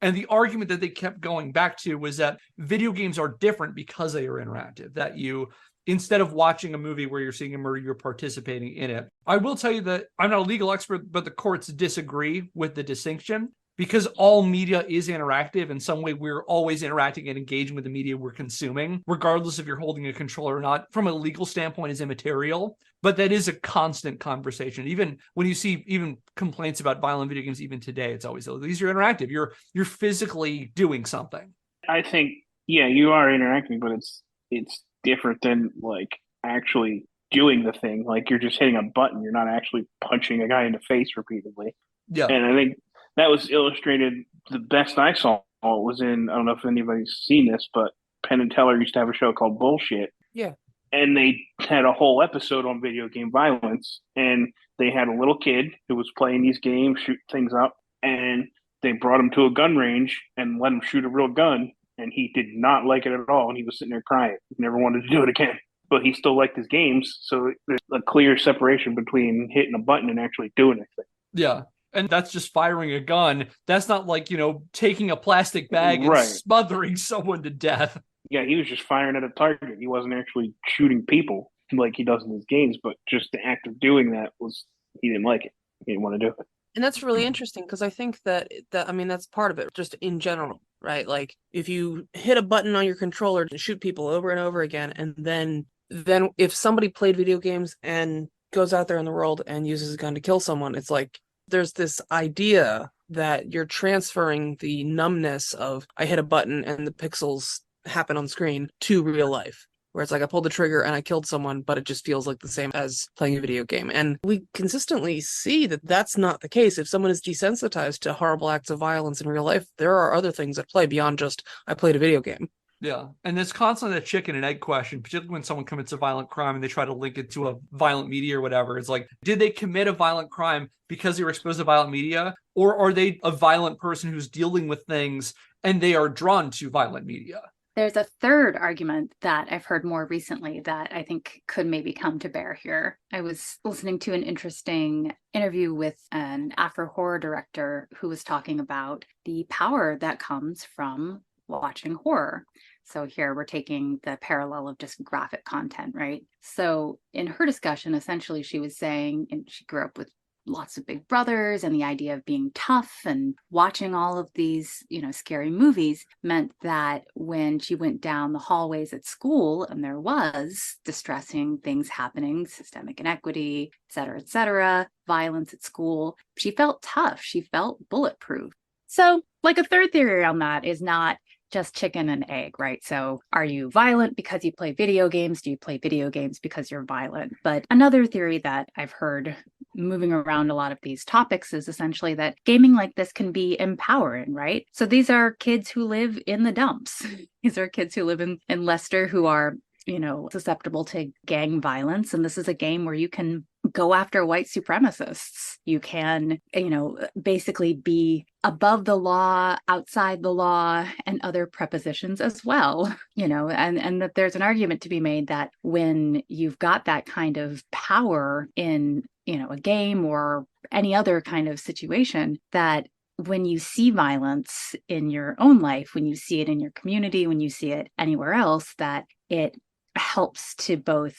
[SPEAKER 2] And the argument that they kept going back to was that video games are different because they are interactive, that you, instead of watching a movie where you're seeing a murder, you're participating in it. I will tell you that I'm not a legal expert, but the courts disagree with the distinction. Because all media is interactive, in some way we're always interacting and engaging with the media we're consuming, regardless if you're holding a controller or not, from a legal standpoint is immaterial. But that is a constant conversation. Even when you see even complaints about violent video games, even today, it's always, oh, these are interactive. You're physically doing something.
[SPEAKER 3] I think, yeah, you are interacting, but it's different than actually doing the thing. You're just hitting a button. You're not actually punching a guy in the face repeatedly.
[SPEAKER 2] Yeah.
[SPEAKER 3] And I think that was illustrated, the best I saw was in, I don't know if anybody's seen this, but Penn and Teller used to have a show called Bullshit.
[SPEAKER 1] Yeah.
[SPEAKER 3] and they had a whole episode on video game violence. And they had a little kid who was playing these games, shoot things up, and they brought him to a gun range and let him shoot a real gun. And he did not like it at all. And he was sitting there crying. He never wanted to do it again. But he still liked his games. So there's a clear separation between hitting a button and actually doing anything.
[SPEAKER 2] Yeah. And that's just firing a gun. That's not like, taking a plastic bag and smothering someone to death.
[SPEAKER 3] Yeah, he was just firing at a target. He wasn't actually shooting people like he does in his games, but just the act of doing that he didn't like it. He didn't want to do it.
[SPEAKER 1] And that's really interesting because I think that's part of it, just in general, right? Like if you hit a button on your controller to shoot people over and over again, and then if somebody played video games and goes out there in the world and uses a gun to kill someone, it's like there's this idea that you're transferring the numbness of I hit a button and the pixels happen on screen to real life, where it's like I pulled the trigger and I killed someone, but it just feels like the same as playing a video game. And we consistently see that that's not the case. If someone is desensitized to horrible acts of violence in real life, there are other things at play beyond just I played a video game.
[SPEAKER 2] Yeah. And it's constantly a chicken and egg question, particularly when someone commits a violent crime and they try to link it to a violent media or whatever. It's like, did they commit a violent crime because they were exposed to violent media? Or are they a violent person who's dealing with things and they are drawn to violent media?
[SPEAKER 4] There's a third argument that I've heard more recently that I think could maybe come to bear here. I was listening to an interesting interview with an Afro horror director who was talking about the power that comes from watching horror. So here we're taking the parallel of just graphic content, right? So in her discussion, essentially she was saying, and she grew up with lots of big brothers, and the idea of being tough and watching all of these, scary movies meant that when she went down the hallways at school and there was distressing things happening, systemic inequity, et cetera, violence at school, she felt tough. She felt bulletproof. So like a third theory on that is not just chicken and egg, right? So are you violent because you play video games? Do you play video games because you're violent? But another theory that I've heard moving around a lot of these topics is essentially that gaming like this can be empowering, right? So these are kids who live in the dumps. These are kids who live in Leicester who are, susceptible to gang violence. And this is a game where you can go after white supremacists. You can, basically be above the law, outside the law, and other prepositions as well, and that there's an argument to be made that when you've got that kind of power in, a game or any other kind of situation, that when you see violence in your own life, when you see it in your community, when you see it anywhere else, that it helps to both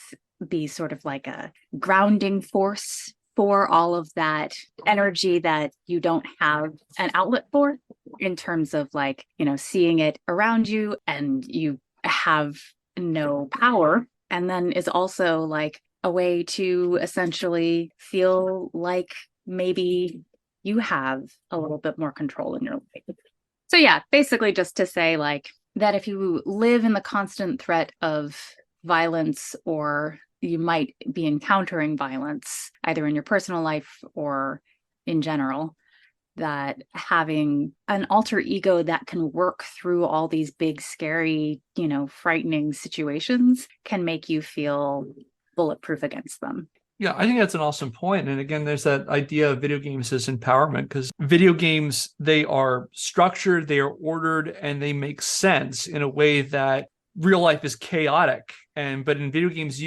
[SPEAKER 4] be sort of like a grounding force for all of that energy that you don't have an outlet for, in terms of like, seeing it around you and you have no power. And then is also like a way to essentially feel like maybe you have a little bit more control in your life. So yeah, basically just to say like that if you live in the constant threat of violence, or you might be encountering violence either in your personal life or in general, that having an alter ego that can work through all these big, scary, frightening situations can make you feel bulletproof against them.
[SPEAKER 2] Yeah, I think that's an awesome point. And again, there's that idea of video games as empowerment, because video games, they are structured, they are ordered, and they make sense in a way that real life is chaotic. But in video games,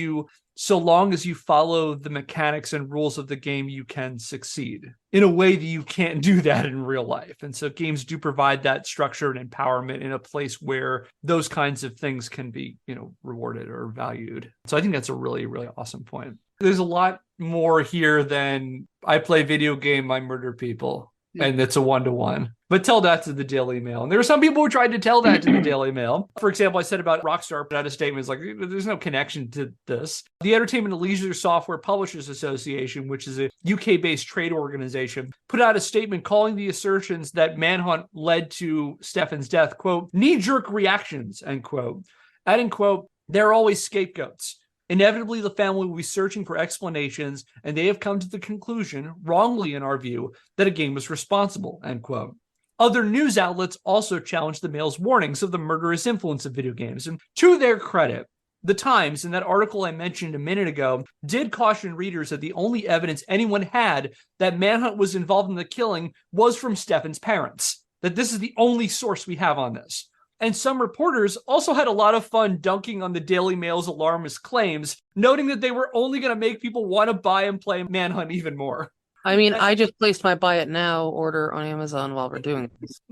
[SPEAKER 2] so long as you follow the mechanics and rules of the game, you can succeed in a way that you can't do that in real life. And so games do provide that structure and empowerment in a place where those kinds of things can be, rewarded or valued. So I think that's a really, really awesome point. There's a lot more here than I play video game, I murder people. And it's a 1-to-1. But tell that to the Daily Mail. And there are some people who tried to tell that to the Daily Mail. For example, I said about Rockstar put out a statement. It's like, there's no connection to this. The Entertainment and Leisure Software Publishers Association, which is a UK-based trade organization, put out a statement calling the assertions that Manhunt led to Stefan's death, quote, knee-jerk reactions, end quote. Adding, quote, there are always scapegoats. Inevitably, the family will be searching for explanations, and they have come to the conclusion, wrongly in our view, that a game was responsible, end quote. Other news outlets also challenged the Mail's warnings of the murderous influence of video games. And to their credit, The Times, in that article I mentioned a minute ago, did caution readers that the only evidence anyone had that Manhunt was involved in the killing was from Stefan's parents. That this is the only source we have on this. And some reporters also had a lot of fun dunking on the Daily Mail's alarmist claims, noting that they were only going to make people want to buy and play Manhunt even more.
[SPEAKER 1] I mean, I just placed my buy it now order on Amazon while we're doing this.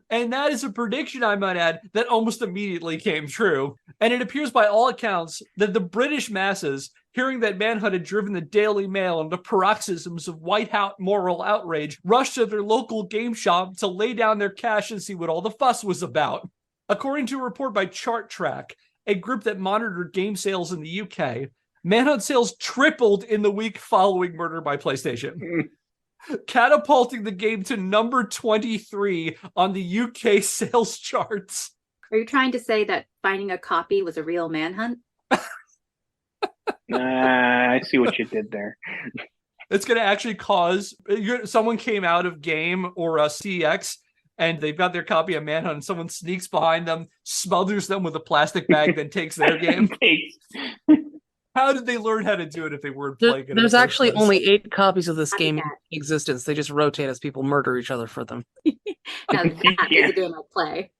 [SPEAKER 2] And that is a prediction, I might add, that almost immediately came true. And it appears by all accounts that the British masses, hearing that Manhunt had driven the Daily Mail into paroxysms of white-hat moral outrage, rushed to their local game shop to lay down their cash and see what all the fuss was about. According to a report by Chart Track, a group that monitored game sales in the UK, Manhunt sales tripled in the week following Murder by PlayStation, catapulting the game to number 23 on the UK sales charts.
[SPEAKER 6] Are you trying to say that finding a copy was a real manhunt?
[SPEAKER 3] I see what you did there.
[SPEAKER 2] It's going to actually cause someone came out of game or CX and they've got their copy of Manhunt and someone sneaks behind them, smothers them with a plastic bag, then takes their game. How did they learn how to do it if they weren't playing it?
[SPEAKER 1] There's actually only 8 copies of this game in
[SPEAKER 6] Copycat.
[SPEAKER 1] existence. They just rotate as people murder each other for them.
[SPEAKER 6] Now that is a game I play.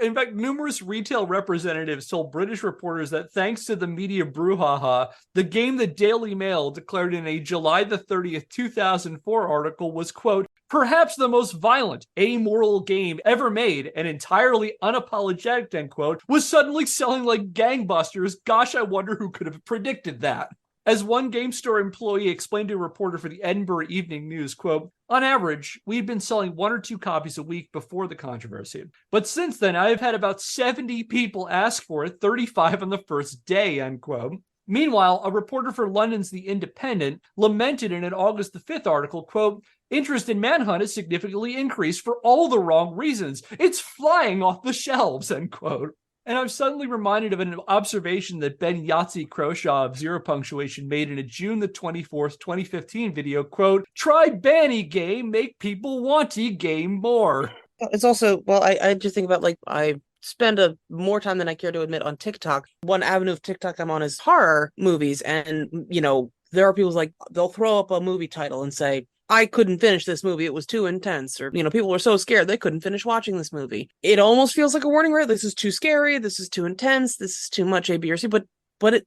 [SPEAKER 2] In fact, numerous retail representatives told British reporters that thanks to the media brouhaha, the game the Daily Mail declared in a July the 30th, 2004 article was, quote, perhaps the most violent, amoral game ever made and entirely unapologetic, end quote, was suddenly selling like gangbusters. Gosh, I wonder who could have predicted that. As one game store employee explained to a reporter for the Edinburgh Evening News, quote, on average, we've been selling 1 or 2 copies a week before the controversy. But since then, I've had about 70 people ask for it, 35 on the first day, end quote. Meanwhile, a reporter for London's The Independent lamented in an August the 5th article, quote, interest in Manhunt has significantly increased for all the wrong reasons. It's flying off the shelves, end quote. And I'm suddenly reminded of an observation that Ben Yahtzee Croshaw of Zero Punctuation made in a June the 24th, 2015 video, quote, try banny game, make people wanty game more.
[SPEAKER 1] It's also, well, I just think about, like, I spend more time than I care to admit on TikTok. One avenue of TikTok I'm on is horror movies. And, you know, there are people like, they'll throw up a movie title and say, I couldn't finish this movie. It was too intense. Or, you know, people were so scared they couldn't finish watching this movie. It almost feels like a warning, right? This is too scary. This is too intense. This is too much A, B, or C. But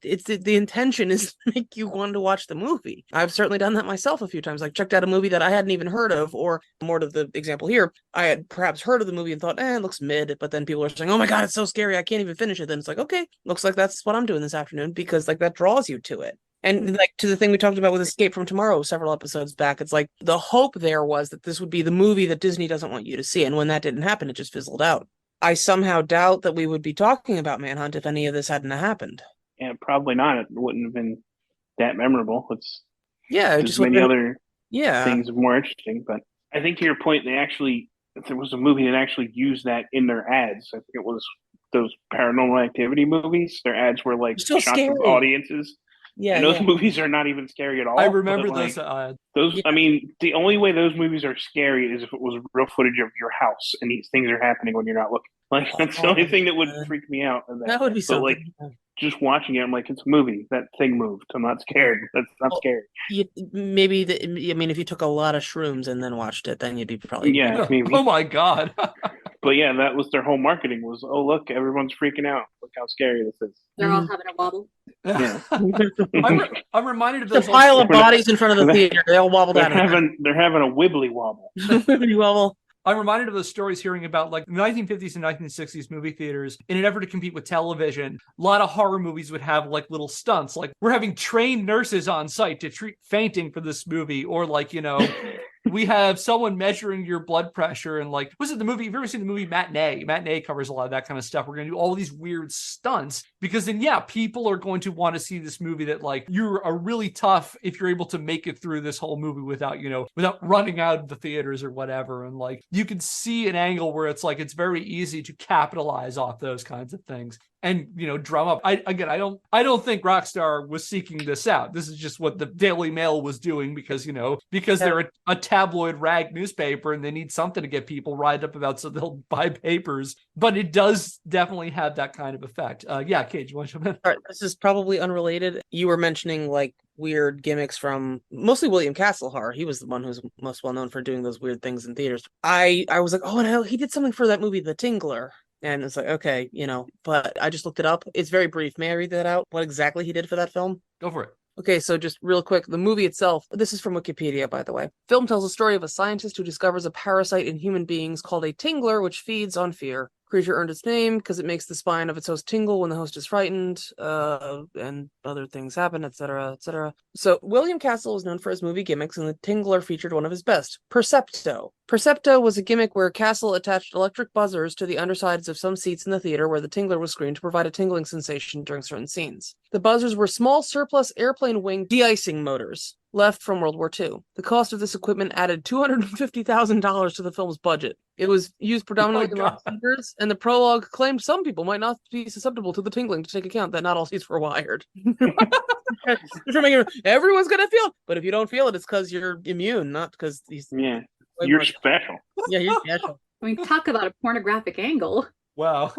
[SPEAKER 1] it's the intention is to make you want to watch the movie. I've certainly done that myself a few times. Like, checked out a movie that I hadn't even heard of, or more to the example here, I had perhaps heard of the movie and thought, it looks mid. But then people are saying, oh my God, it's so scary. I can't even finish it. Then it's like, okay, looks like that's what I'm doing this afternoon, because like that draws you to it. And like to the thing we talked about with Escape from Tomorrow several episodes back, it's like the hope there was that this would be the movie that Disney doesn't want you to see. And when that didn't happen, it just fizzled out. I somehow doubt that we would be talking about Manhunt if any of this hadn't happened.
[SPEAKER 3] Yeah, probably not. It wouldn't have been that memorable. It's
[SPEAKER 1] just
[SPEAKER 3] many other
[SPEAKER 1] yeah
[SPEAKER 3] things more interesting. But I think to your point, there was a movie that actually used that in their ads. I think it was those Paranormal Activity movies. Their ads were like
[SPEAKER 1] Still
[SPEAKER 3] shots
[SPEAKER 1] scary.
[SPEAKER 3] of audiences.
[SPEAKER 1] Yeah,
[SPEAKER 3] and those movies are not even scary at all.
[SPEAKER 2] I remember
[SPEAKER 3] but,
[SPEAKER 2] those.
[SPEAKER 3] Those.
[SPEAKER 1] Yeah.
[SPEAKER 3] I mean, the only way those movies are scary is if it was real footage of your house and these things are happening when you're not looking. Like, that's the only thing that would freak me out.
[SPEAKER 1] that would be something.
[SPEAKER 3] Like, just watching it, I'm like, it's a movie. That thing moved. I'm not scared. That's not scary.
[SPEAKER 1] Maybe if you took a lot of shrooms and then watched it, then you'd be probably
[SPEAKER 3] Maybe.
[SPEAKER 2] Oh my God.
[SPEAKER 3] But yeah, that was their whole marketing was, oh, look, everyone's freaking out. Look how scary this is.
[SPEAKER 6] They're all having a wobble.
[SPEAKER 3] Yeah.
[SPEAKER 2] I'm reminded of
[SPEAKER 1] The
[SPEAKER 2] those
[SPEAKER 1] pile of bodies in front of the theater. They all wobbled out.
[SPEAKER 3] They're having a wibbly wobble.
[SPEAKER 1] Wibbly wobble.
[SPEAKER 2] I'm reminded of those stories hearing about like 1950s and 1960s movie theaters in an effort to compete with television. A lot of horror movies would have like little stunts, like we're having trained nurses on site to treat fainting for this movie, or like, you know, we have someone measuring your blood pressure. And like, was it the movie? Have you ever seen the movie Matinee? Matinee covers a lot of that kind of stuff. We're going to do all these weird stunts because then, yeah, people are going to want to see this movie that like you are really tough if you're able to make it through this whole movie without, you know, without running out of the theaters or whatever. And like, you can see an angle where it's like, it's very easy to capitalize off those kinds of things. and drum up. I don't think Rockstar was seeking this out. This is just what the Daily Mail was doing because they're a tabloid rag newspaper and they need something to get people riled up about, so they'll buy papers. But it does definitely have that kind of effect. Yeah, Kate, you want to jump in?
[SPEAKER 1] All right, this is probably unrelated. You were mentioning like weird gimmicks from mostly William Castlehar. He was the one who's most well known for doing those weird things in theaters. I was like, oh no, he did something for that movie, The Tingler. And it's like, okay, but I just looked it up. It's very brief. May I read that out? What exactly he did for that film?
[SPEAKER 2] Go for it.
[SPEAKER 1] Okay, so just real quick, the movie itself, this is from Wikipedia, by the way. Film tells a story of a scientist who discovers a parasite in human beings called a tingler, which feeds on fear. Creature earned its name because it makes the spine of its host tingle when the host is frightened, and other things happen, etc., etc. So William Castle is known for his movie gimmicks, and the Tingler featured one of his best, Percepto. Percepto was a gimmick where Castle attached electric buzzers to the undersides of some seats in the theater where the Tingler was screened to provide a tingling sensation during certain scenes. The buzzers were small surplus airplane wing de-icing motors left from World War II. The cost of this equipment added $250,000 to the film's budget. It was used predominantly in theaters, and the prologue claimed some people might not be susceptible to the tingling, to take account that not all seats were wired. Everyone's gonna feel it, but if you don't feel it, it's because you're immune, not because these.
[SPEAKER 3] Yeah, you're special.
[SPEAKER 1] Yeah, you're special.
[SPEAKER 6] I mean, talk about a pornographic angle.
[SPEAKER 2] Wow.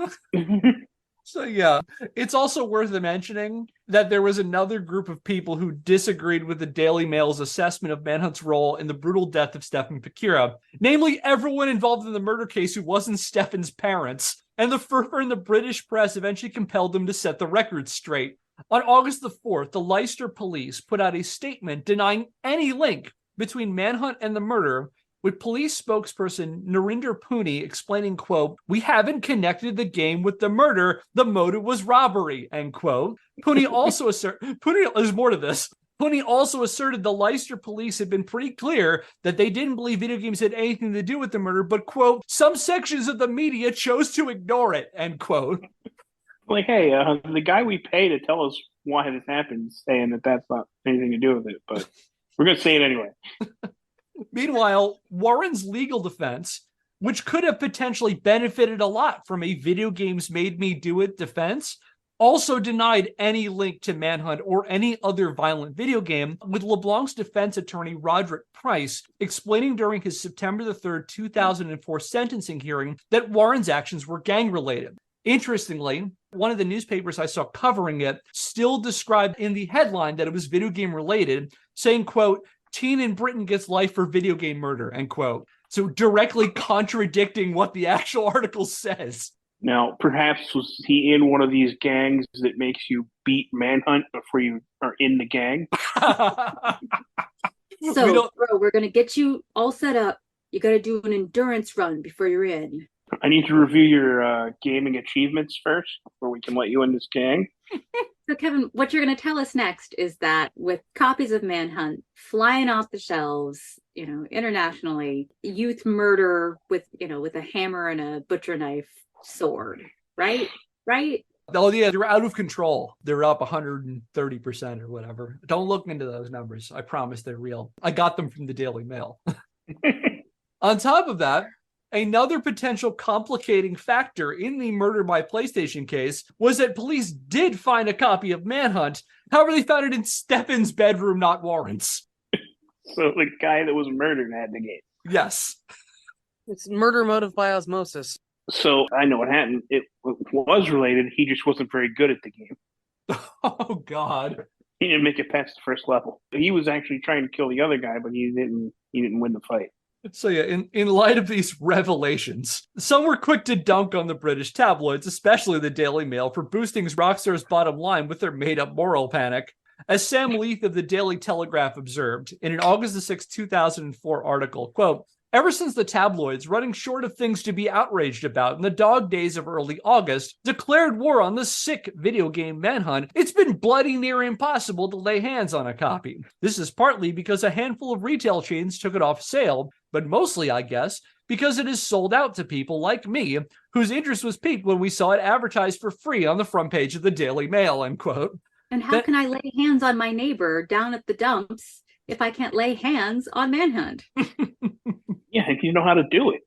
[SPEAKER 2] So yeah, it's also worth mentioning that there was another group of people who disagreed with the Daily Mail's assessment of Manhunt's role in the brutal death of Stefan Pekira, namely everyone involved in the murder case who wasn't Stefan's parents, and the fervor in the British press eventually compelled them to set the record straight. On August the 4th, the Leicester police put out a statement denying any link between Manhunt and the murder, with police spokesperson Narinder Puni explaining, quote, "We haven't connected the game with the murder. The motive was robbery," end quote. Puni also there's more to this. Puni also asserted the Leicester police had been pretty clear that they didn't believe video games had anything to do with the murder, but, quote, "some sections of the media chose to ignore it," end quote.
[SPEAKER 3] Like, hey, the guy we pay to tell us why this happened is saying that that's not anything to do with it, but we're going to say it anyway.
[SPEAKER 2] Meanwhile, Warren's legal defense, which could have potentially benefited a lot from a video games made me do it defense, also denied any link to Manhunt or any other violent video game, with LeBlanc's defense attorney Roderick Price explaining during his September the 3rd, 2004 sentencing hearing that Warren's actions were gang-related. Interestingly, one of the newspapers I saw covering it still described in the headline that it was video game related, saying, quote, "Teen in Britain gets life for video game murder," end quote. So directly contradicting what the actual article says.
[SPEAKER 3] Now, perhaps was he in one of these gangs that makes you beat Manhunt before you are in the gang?
[SPEAKER 6] So, bro, we're going to get you all set up. You got to do an endurance run before you're in.
[SPEAKER 3] I need to review your gaming achievements first before we can let you in this gang.
[SPEAKER 6] So, Kevin, what you're going to tell us next is that with copies of Manhunt flying off the shelves, internationally, youth murder with a hammer and a butcher knife sword, right? Right?
[SPEAKER 2] Oh, yeah, they're out of control. They're up 130% or whatever. Don't look into those numbers. I promise they're real. I got them from the Daily Mail. On top of that, another potential complicating factor in the murder by PlayStation case was that police did find a copy of Manhunt. However, they found it in Stefan's bedroom, not Warren's.
[SPEAKER 3] So the guy that was murdered had the game.
[SPEAKER 2] Yes.
[SPEAKER 1] It's murder motive by osmosis.
[SPEAKER 3] So I know what happened. It was related. He just wasn't very good at the game.
[SPEAKER 2] Oh, God.
[SPEAKER 3] He didn't make it past the first level. He was actually trying to kill the other guy, but he didn't win the fight.
[SPEAKER 2] So yeah, in light of these revelations, some were quick to dunk on the British tabloids, especially the Daily Mail, for boosting Rockstar's bottom line with their made-up moral panic. As Sam Leith of the Daily Telegraph observed in an August 6, 2004 article, quote, "Ever since the tabloids, running short of things to be outraged about in the dog days of early August, declared war on the sick video game Manhunt, it's been bloody near impossible to lay hands on a copy. This is partly because a handful of retail chains took it off sale, but mostly, I guess, because it is sold out to people like me, whose interest was piqued when we saw it advertised for free on the front page of the Daily Mail," end quote.
[SPEAKER 6] And how can I lay hands on my neighbor down at the dumps if I can't lay hands on Manhunt?
[SPEAKER 3] Yeah, if you know how to do it.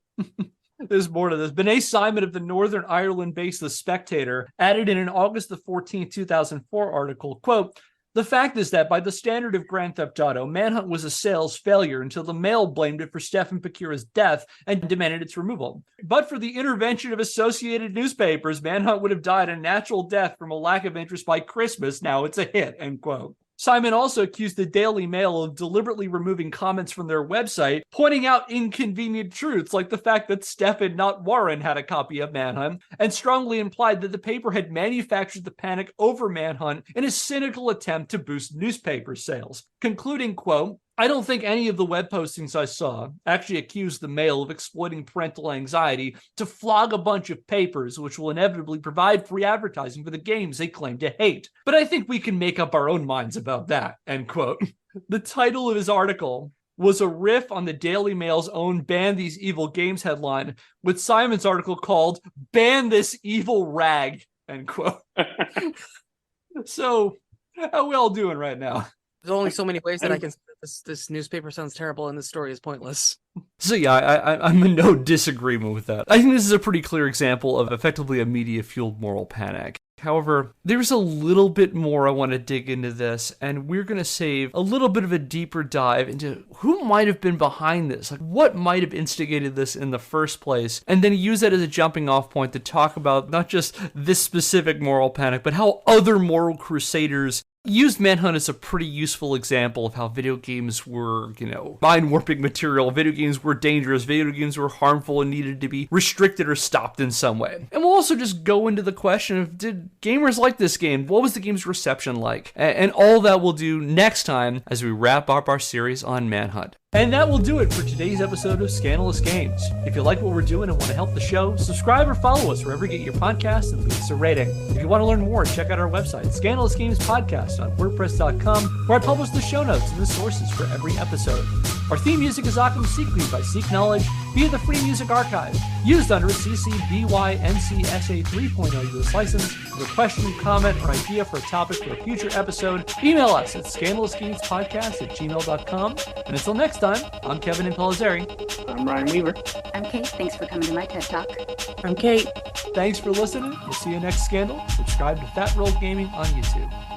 [SPEAKER 2] There's more to this. Benet Simon of the Northern Ireland-based The Spectator added in an August the 14th, 2004 article, quote, "The fact is that by the standard of Grand Theft Auto, Manhunt was a sales failure until the Mail blamed it for Stefan Pecura's death and demanded its removal. But for the intervention of Associated Newspapers, Manhunt would have died a natural death from a lack of interest by Christmas. Now it's a hit," end quote. Simon also accused the Daily Mail of deliberately removing comments from their website, pointing out inconvenient truths like the fact that Stefan, not Warren, had a copy of Manhunt, and strongly implied that the paper had manufactured the panic over Manhunt in a cynical attempt to boost newspaper sales. Concluding, quote, "I don't think any of the web postings I saw actually accused the Mail of exploiting parental anxiety to flog a bunch of papers which will inevitably provide free advertising for the games they claim to hate. But I think we can make up our own minds about that," end quote. The title of his article was a riff on the Daily Mail's own Ban These Evil Games headline, with Simon's article called "Ban This Evil Rag," end quote. So, how we all doing right now?
[SPEAKER 1] There's only so many ways that I can say this newspaper sounds terrible and this story is pointless.
[SPEAKER 2] So yeah, I'm in no disagreement with that. I think this is a pretty clear example of effectively a media-fueled moral panic. However, there's a little bit more I want to dig into this, and we're going to save a little bit of a deeper dive into who might have been behind this, like what might have instigated this in the first place, and then use that as a jumping off point to talk about not just this specific moral panic, but how other moral crusaders used Manhunt as a pretty useful example of how video games were, mind-warping material, video games were dangerous, video games were harmful and needed to be restricted or stopped in some way. And we'll also just go into the question of, did gamers like this game? What was the game's reception like? And all that we'll do next time as we wrap up our series on Manhunt. And that will do it for today's episode of Scandalous Games. If you like what we're doing and want to help the show, subscribe or follow us wherever you get your podcasts and leave us a rating. If you want to learn more, check out our website, Scandalous Games Podcast on WordPress.com, where I publish the show notes and the sources for every episode. Our theme music is Occam Seekly by Seek Knowledge via the Free Music Archive, used under a CC BY NCSA 3.0 US license. If you have a question, comment, or idea for a topic for a future episode, email us at scandalousgamespodcast@gmail.com. And until next time, I'm Kevin Impellizeri.
[SPEAKER 3] I'm Ryan Weaver.
[SPEAKER 4] I'm Kate. Thanks for coming to my TED Talk.
[SPEAKER 1] I'm Kate.
[SPEAKER 2] Thanks for listening. We'll see you next Scandal. Subscribe to Fat Roll Gaming on YouTube.